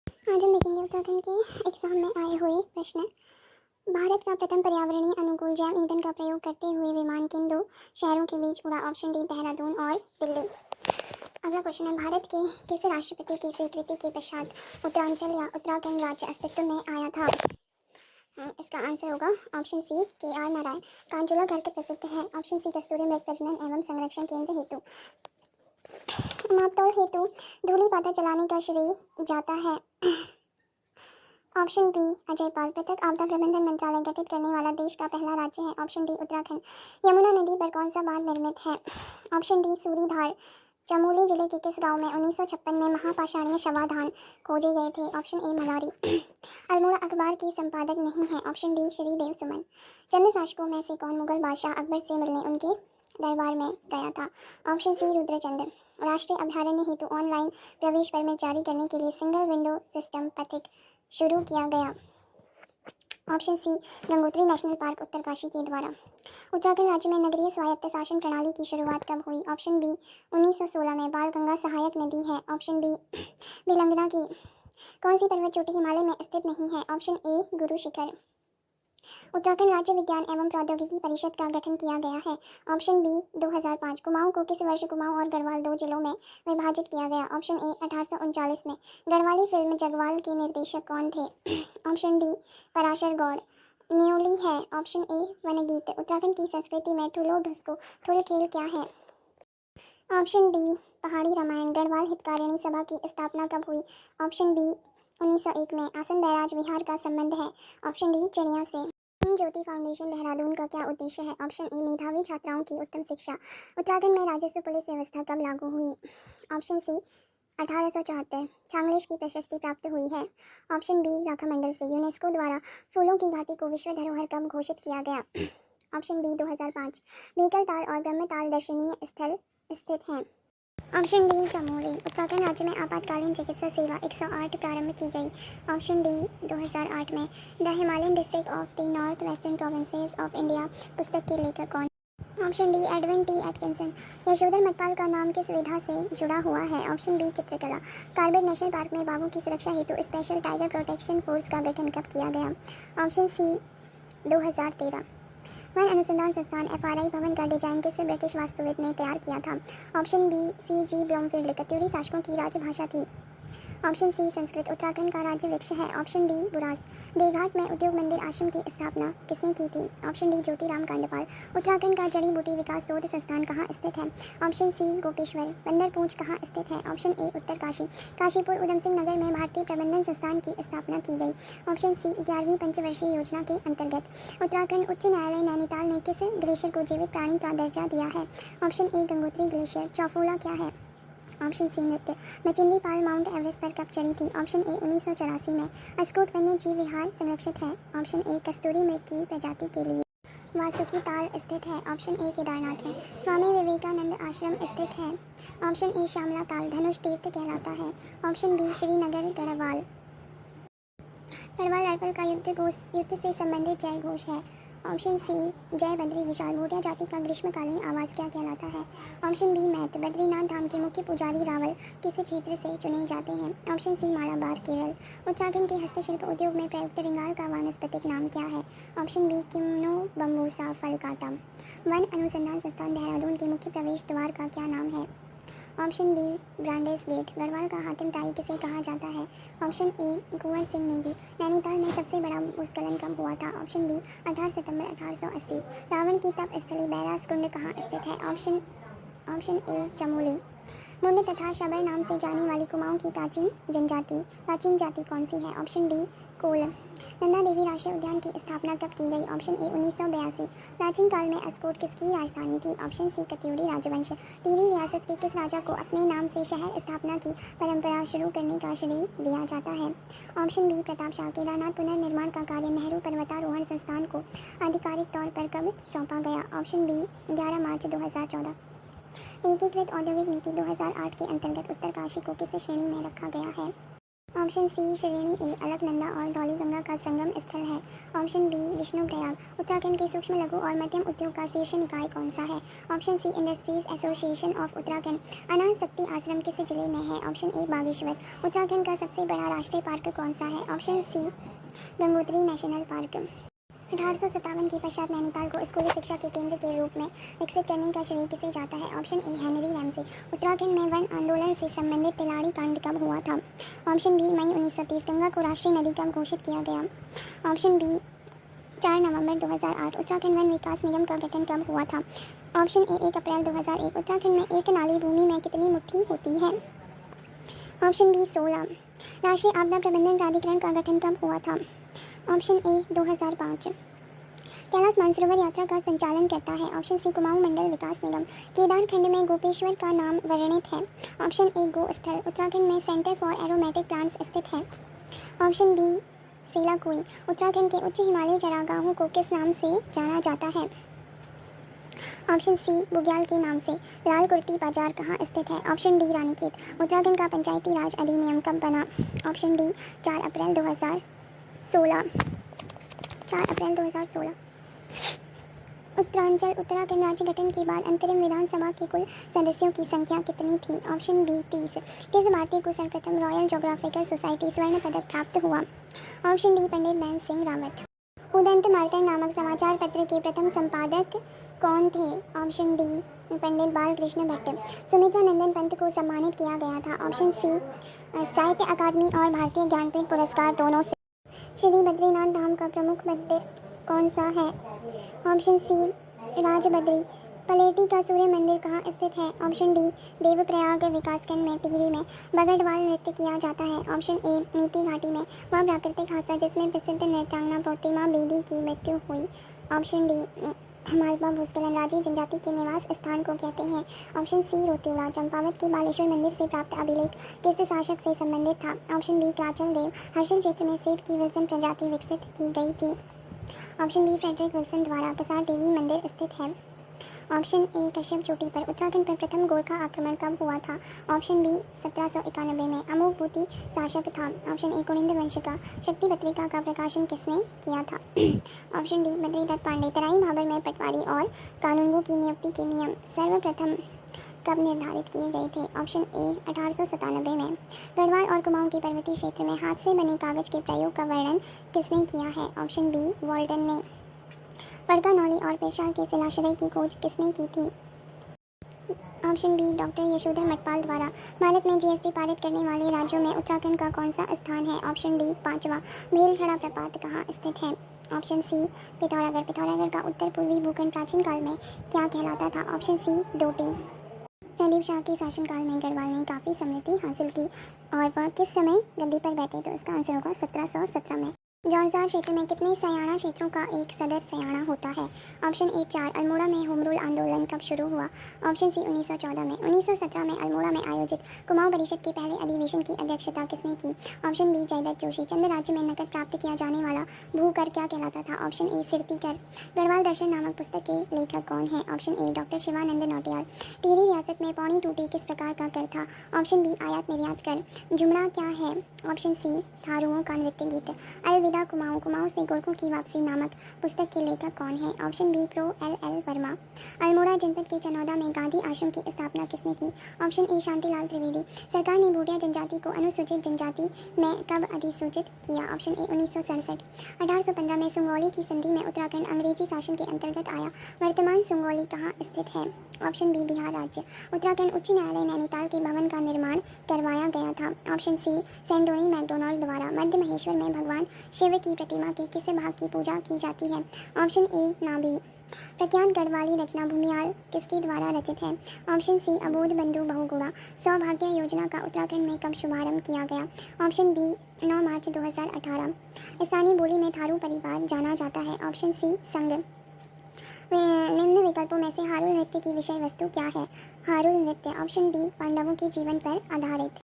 आज हम देखेंगे उत्तराखंड के एग्जाम में आए हुए प्रश्न। भारत का प्रथम पर्यावरणीय अनुकूल जैव ईंधन का प्रयोग करते हुए विमान किन दो शहरों के बीच उड़ा? ऑप्शन डी देहरादून और दिल्ली। अगला क्वेश्चन है, भारत के किस राष्ट्रपति की स्वीकृति के पश्चात उत्तरांचल या उत्तराखंड राज्य अस्तित्व में आया था? इसका आंसर होगा ऑप्शन सी KR नारायण। कांचूला घर के प्रसिद्ध है। ऑप्शन सी कस्तूरी मृग प्रजनन एवं संरक्षण केंद्र हेतु। नापतोल हेतु धूली पाता चलाने का श्रेय जाता है। Option B Ajay Pal. पृथक आपदा प्रबंधन मंत्रालय गठित करने वाला देश का पहला राज्य है। Option D Uttarakhand. यमुना नदी पर कौन सा बांध निर्मित है? Option D सूरीधार। चमोली जिले के किस गांव में 1956 में महापाषाणीय शवाधान खोजे गए थे? Option A Malari. अल्मोड़ा अखबार की संपादक नहीं है। ऑप्शन डी श्रीदेव सुमन। चंद शासकों में से कौन मुगल बादशाह अकबर से मिलने उनके दरबार में गया था? Option C Rudrachandra. राष्ट्रीय अभ्यारण्य हेतु ऑनलाइन प्रवेश परमिट जारी करने के लिए सिंगल विंडो सिस्टम पथिक शुरू किया गया। Option C Gangotri national park Uttarkashi के द्वारा। उत्तराखंड राज्य में नगरीय स्वायत्त शासन प्रणाली की शुरुआत कब हुई? ऑप्शन बी 1916 में। बाल गंगा सहायक नदी है। ऑप्शन बी विलंगना की कौन सी पर्वत चोटी हिमालय में स्थित नहीं है? ऑप्शन ए गुरु शिखर। उत्तराखंड राज्य विज्ञान एवं प्रौद्योगिकी परिषद का गठन किया गया है। Option B 2005। कुमाऊं को किस वर्ष कुमाऊं और गढ़वाल दो जिलों में विभाजित किया गया? ऑप्शन ए 1839 में। गढ़वाली फिल्म जगवाल के निर्देशक कौन थे? Option D Parashar Gaur. न्योली है। ऑप्शन ए वनगीत। उत्तराखंड की संस्कृति में ठुलो ढुसको ठुल खेल क्या है? ऑप्शन डी पहाड़ी रामायण। गढ़वाल हितकारिणी सभा की स्थापना कब हुई? ऑप्शन बी 1901 में। आसन बैराज विहार का संबंध है। ऑप्शन डी चिड़िया से। ज्योति फाउंडेशन देहरादून का क्या उद्देश्य है? ऑप्शन ए मेधावी छात्राओं की उत्तम शिक्षा। उत्तराखंड में राजस्व पुलिस व्यवस्था कब लागू हुई? Option C 1874। छांगलेश की प्रशस्ति प्राप्त हुई है। ऑप्शन बी राखामंडल से। यूनेस्को द्वारा फूलों की घाटी को विश्व धरोहर कब घोषित किया गया? Option B 2005। भीकल ताल और ब्रह्मताल दर्शनीय स्थल स्थित हैं। Option D Chamoli. उत्तराखंड राज्य में आपातकालीन चिकित्सा सेवा 108 प्रारंभ की गई। ऑप्शन डी 2008 में। The Himalayan district of the north western provinces of India पुस्तक के लेखक कौन? Option D Edwin T Atkinson. Yashodhar Mathpal का नाम किस विधा से जुड़ा हुआ है? ऑप्शन बी चित्रकला। कार्बेट नेशनल पार्क में बाघों की सुरक्षा हेतु स्पेशल टाइगर प्रोटेक्शन फोर्स का गठन कब किया गया? ऑप्शन सी 2013। वन अनुसंधान संस्थान FRI भवन का डिजाइन किस ब्रिटिश वास्तुविद ने तैयार किया था? Option B CG Bloomfield. Katyuri शासकों की राजभाषा थी। Option C Sanskrit. उत्तराखंड का राज्य वृक्ष है। Option D बुरास। देवघाट में उद्योग मंदिर आश्रम की स्थापना किसने की थी? Option D Jyotiram Kandpal. उत्तराखंड का जड़ी बूटी विकास शोध संस्थान कहाँ स्थित है? ऑप्शन सी गोपेश्वर। बंदरपूंछ कहाँ स्थित है? Option A Uttarkashi. काशीपुर उधम सिंह नगर में भारतीय प्रबंधन संस्थान की स्थापना की गई। ऑप्शन सी 11वीं पंचवर्षीय योजना के अंतर्गत। उत्तराखंड उच्च न्यायालय नैनीताल ने किस ग्लेशियर को जीवित प्राणी का दर्जा दिया है? Option A Gangotri glacier. Chaufula क्या है? ऑप्शन सी नृत्य। मचिंद्री पाल माउंट एवरेस्ट पर कब चढ़ी थी? ऑप्शन ए 1984 में। अस्कोट वन्य जीव विहार संरक्षित है। ऑप्शन ए कस्तूरी मृग की प्रजाति के लिए। वासुकी ताल स्थित है। ऑप्शन ए केदारनाथ में। स्वामी विवेकानंद आश्रम स्थित है। ऑप्शन ए श्यामला ताल धनुष तीर्थ कहलाता है। Option B Srinagar Garhwal. Garhwal rifle का युद्ध से संबंधित जय घोष है। ऑप्शन सी जय बद्री विशाल। भोटिया जाति का ग्रीष्मकालीन आवास क्या कहलाता है? ऑप्शन बी मैत। बद्रीनाथ धाम के मुख्य पुजारी रावल किस क्षेत्र से चुने जाते हैं? Option C Malabar Kerala. उत्तराखंड के हस्तशिल्प उद्योग में प्रयुक्त रिंगाल का वानस्पतिक नाम क्या है? ऑप्शन बी किम्नो बम्बूसा फल काटा। वन अनुसंधान संस्थान देहरादून के मुख्य प्रवेश द्वार का क्या नाम है? ऑप्शन बी ब्रांडेस गेट। गढ़वाल का हातिम ताई किसे कहा जाता है? Option A Kunwar Singh Negi. नैनीताल में सबसे बड़ा भूस्खलन कब हुआ था? ऑप्शन बी 18 सितंबर 1880। रावण की तप स्थली बैरास कुंड कहाँ स्थित है? ऑप्शन ए चमोली। मुंड तथा शबर नाम से जाने वाली कुमाऊं की प्राचीन जाति कौन सी है? ऑप्शन डी कोल। नंदा देवी राष्ट्रीय उद्यान की स्थापना कब की गई? Option A 1982। प्राचीन काल में अस्कोट किसकी राजधानी थी? ऑप्शन सी कत्यूरी राजवंश। टिहरी रियासत के किस राजा को अपने नाम से शहर स्थापना की परंपरा शुरू करने का श्रेय दिया जाता है? Option B Pratap Shah. केदारनाथ पुनर्निर्माण का कार्य नेहरू पर्वतारोहण संस्थान को आधिकारिक तौर पर कब सौंपा गया? ऑप्शन बी 11 मार्च 2014। एकीकृत औद्योगिक नीति 2008 के अंतर्गत उत्तरकाशी को किस श्रेणी में रखा गया है? ऑप्शन सी श्रेणी ए अलकनंदा और धौलीगंगा का संगम स्थल है। ऑप्शन बी विष्णुप्रयाग उत्तराखंड के सूक्ष्म लघु और मध्यम उद्योग का शीर्ष निकाय कौन सा है। Option C industries association of Uttarakhand. अनाज शक्ति आश्रम किस जिले में है। ऑप्शन ए बागेश्वर। उत्तराखंड का सबसे बड़ा राष्ट्रीय पार्क कौन सा है। Option C Gangotri national park. 1857 के पश्चात नैनीताल को स्कूली शिक्षा के केंद्र के रूप में विकसित करने का श्रेय किसे जाता है। Option A Henry Ramsay. Uttarakhand में वन आंदोलन से संबंधित तिलाड़ी कांड कब हुआ था। ऑप्शन बी मई 1930। गंगा को राष्ट्रीय नदी कब घोषित किया गया। ऑप्शन बी 4 नवंबर 2008। उत्तराखंड वन विकास निगम का गठन कब हुआ था। ऑप्शन ए 1 अप्रैल 2001। उत्तराखंड में एक नाली भूमि में कितनी मुट्ठी होती है। Option B 16। राष्ट्रीय आपदा प्रबंधन प्राधिकरण का गठन कब हुआ था। Option A 2005। कैलाश मानसरोवर यात्रा का संचालन करता है। ऑप्शन सी कुमाऊं मंडल विकास निगम। केदार खंड में गोपेश्वर का नाम वर्णित है। ऑप्शन ए गो स्थल। उत्तराखंड में सेंटर फॉर एरोमेटिक प्लांट्स स्थित है। Option B Selaqui. उत्तराखंड के उच्च हिमालयी चरागाहों को किस नाम से जाना जाता है। ऑप्शन सी बुग्याल के नाम से। लाल कुर्ती बाजार कहाँ स्थित है। Option D Ranikhet. उत्तराखंड का पंचायती राज अधिनियम कब बना। ऑप्शन डी 4 अप्रैल 2016। 4 अप्रैल 2016। उत्तरांचल उत्तराखंड राज्य गठन के बाद अंतरिम विधानसभा के कुल सदस्यों की संख्या कितनी थी। Option B 30। किस भारतीय को सर्वप्रथम रॉयल ज्योग्राफिकल सोसाइटी स्वर्ण पदक प्राप्त हुआ। ऑप्शन डी पंडित नैन सिंह रावत। उदंत मार्तंड नामक समाचार पत्र के प्रथम संपादक कौन थे। ऑप्शन डी पंडित बालकृष्ण भट्ट। सुमित्रा नंदन पंत को सम्मानित किया गया था। ऑप्शन सी साहित्य अकादमी और भारतीय ज्ञानपीठ पुरस्कार दोनों से। श्री बद्रीनाथ धाम का प्रमुख मंदिर कौन सा है। ऑप्शन सी राजबद्री। पलेटी का सूर्य मंदिर कहाँ स्थित है। ऑप्शन डी देवप्रयाग विकासखंड में टिहरी में बगड़वाल नृत्य किया जाता है। ऑप्शन ए नीति घाटी में। वह प्राकृतिक हादसा जिसमें प्रसिद्ध नृत्यांगना प्रतिमा बेदी की मृत्यु हुई। ऑप्शन डी मालवा भूस्खलन राज्य जनजाति के निवास स्थान को कहते हैं। ऑप्शन सी रोतियोड़ा। चंपावत के बालेश्वर मंदिर से प्राप्त अभिलेख किस शासक से संबंधित था। ऑप्शन बी कराचल देव। हर्षल क्षेत्र में सेब की विल्सन प्रजाति विकसित की गई थी। ऑप्शन बी फ्रेडरिक विल्सन द्वारा कसार देवी मंदिर स्थित है। ऑप्शन ए कश्यप चोटी पर। उत्तराखंड पर प्रथम गोरखा आक्रमण कब हुआ था। ऑप्शन बी 1791 में। अमोघ बूटी शासक था। ऑप्शन ए कुनिंद वंश का। शक्ति पत्रिका का प्रकाशन किसने किया था। Option D Badridutt Pande. तराई भाबर में पटवारी और कानूनगो की नियुक्ति के नियम सर्वप्रथम कब निर्धारित किए गए थे। ऑप्शन ए 1897 में। गढ़वाल और कुमाऊं के पर्वतीय क्षेत्र में हाथ से बने कागज के प्रयोग का वर्णन किसने किया है। ऑप्शन बी वॉल्टन ने। फड़का नौली और पेशाल के शिलाश्रय की खोज किसने की थी। Option B doctor Yashodhar Matpal द्वारा। भारत में जीएसटी पारित करने वाले राज्यों में उत्तराखंड का कौन सा स्थान है। ऑप्शन डी 5वां। भेलछड़ा प्रपात कहाँ स्थित है। ऑप्शन सी पिथौरागढ़। पिथौरागढ़ का उत्तर पूर्वी भूखंड प्राचीन काल में क्या कहलाता था। ऑप्शन सी डोटी। प्रदीप शाह के शासनकाल में गढ़वाल ने काफ़ी समृद्धि हासिल की और वह किस समय गद्दी पर बैठे। तो इसका आंसर होगा 1717 में। जौनसार क्षेत्र में कितने सयाना क्षेत्रों का एक सदर सयाना होता है। ऑप्शन ए 4। अल्मोड़ा में होम रूल आंदोलन कब शुरू हुआ। ऑप्शन सी 1914 में। 1917 में अल्मोड़ा में आयोजित कुमाऊं परिषद के पहले अधिवेशन की अध्यक्षता किसने की। Option B Jaidutt Joshi. चंद राज्य में नकद प्राप्त किया जाने वाला भूकर क्या कहलाता था। ऑप्शन ए सिरती कर। गढ़वाल दर्शन नामक पुस्तक के लेखक कौन है। ऑप्शन ए डॉक्टर शिवानंद नौटियाल। टिहरी रियासत में पौनी टूटी किस प्रकार का कर था। ऑप्शन बी आयात निर्यात कर। जुमड़ा क्या है। ऑप्शन सी थारुओं का नृत्य गीत। अलविदा कुमाऊं। कुमाऊं से गोरखों की वापसी नामक पुस्तक के लेखक कौन है। Option B pro L Verma. Almora जनपद के चनौदा में गांधी आश्रम की स्थापना किसने की। Option A Shantilal Trivedi. सरकार ने भूटिया जनजाति को अनुसूचित जनजाति में कब अधिसूचित किया। Option A 1967। 1815 में सुंगौली की संधि में उत्तराखंड अंग्रेजी शासन के अंतर्गत आया। वर्तमान सुंगौली कहाँ स्थित है। ऑप्शन बी बिहार राज्य। उत्तराखंड उच्च न्यायालय नैनीताल के भवन का निर्माण करवाया गया था। ऑप्शन सी सेंडोनी मैकडोनाल्ड द्वारा। मध्य महेश्वर में भगवान शिव की प्रतिमा के किस भाग की पूजा की जाती है। ऑप्शन ए नाभि। प्रख्यात गढ़वाली रचना भूमियाल किसके द्वारा रचित है। ऑप्शन सी अबोध बंधु बहुगुणा। सौभाग्य योजना का उत्तराखंड में कब शुभारंभ किया गया। ऑप्शन बी 9 मार्च 2018। स्थानीय बोली में थारू परिवार जाना जाता है। ऑप्शन सी संघ। निम्न विकल्पों में से हारुल नृत्य की विषय वस्तु क्या है। हारुल नृत्य। ऑप्शन डी पांडवों के जीवन पर आधारित।